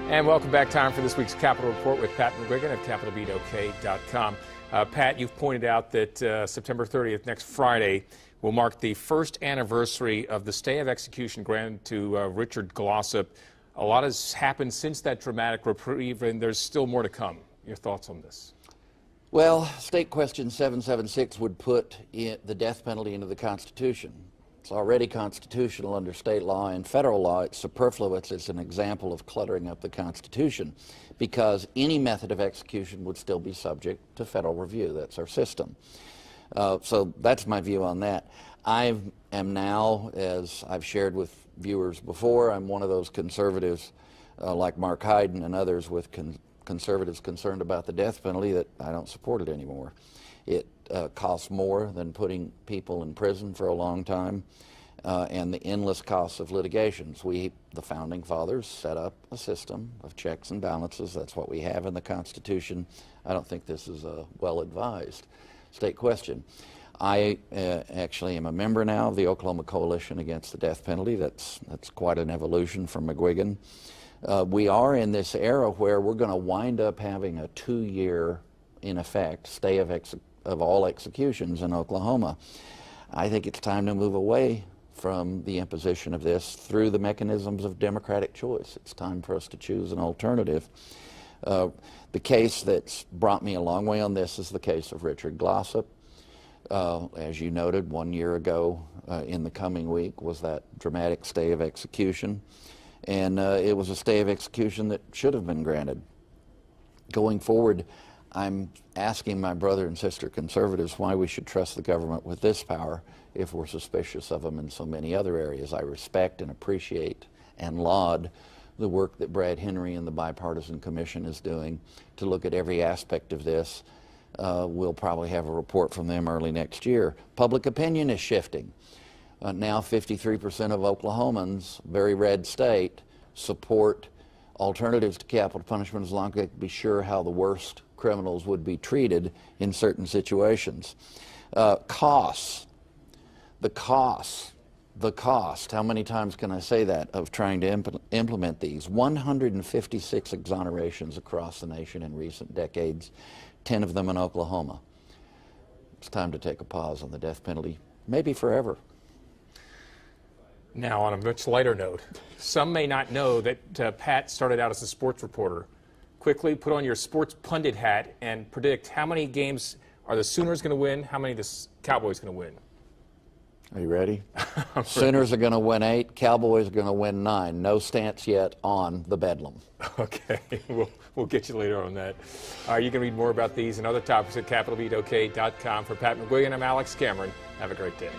And welcome back. Time for this week's Capitol Report with Pat McGuigan of CapitolBeatOK.com. Pat, you've pointed out that September 30th, next Friday, will mark the first anniversary of the stay of execution granted to Richard Glossip. A lot has happened since that dramatic reprieve, and there's still more to come. Your thoughts on this? Well, State Question 776 would put the death penalty into the Constitution. It's already constitutional under state law and federal law. It's superfluous. It's an example of cluttering up the Constitution because any method of execution would still be subject to federal review. That's our system. So that's my view on that. I am now, as I've shared with viewers before, I'm one of those conservatives like Mark Hyden and others with conservatives concerned about the death penalty that I don't support it anymore. It costs more than putting people in prison for a long time and the endless costs of litigations. We, the Founding Fathers, set up a system of checks and balances. That's what we have in the Constitution. I don't think this is a well-advised state question. I actually am a member now of the Oklahoma Coalition Against the Death Penalty. That's quite an evolution from McGuigan. We are in this era where we're going to wind up having a 2-year, in effect, stay of all executions in Oklahoma. I think it's time to move away from the imposition of this through the mechanisms of democratic choice. It's time for us to choose an alternative. The case that's brought me a long way on this is the case of Richard Glossip. As you noted, 1 year ago in the coming week was that dramatic stay of execution. And it was a stay of execution that should have been granted. Going forward, I'm asking my brother and sister conservatives why we should trust the government with this power if we're suspicious of them in so many other areas. I respect and appreciate and laud the work that Brad Henry and the Bipartisan Commission is doing to look at every aspect of this. We'll probably have a report from them early next year. Public opinion is shifting. Now 53% of Oklahomans, very red state, support alternatives to capital punishment as long as they can be sure how the worst criminals would be treated in certain situations. Costs, the cost, how many times can I say that, of trying to implement these? 156 exonerations across the nation in recent decades, 10 of them in Oklahoma. It's time to take a pause on the death penalty, maybe forever. Now, on a much lighter note, some may not know that Pat started out as a sports reporter. Quickly put on your sports pundit hat and predict how many games are the Sooners going to win, how many the Cowboys going to win. Are you ready? Sooners are going to win 8, Cowboys are going to win 9. No stance yet on the Bedlam. Okay, we'll get you later on that. You can read more about these and other topics at CapitolBeatOK.com. For Pat McGuigan, I'm Alex Cameron. Have a great day.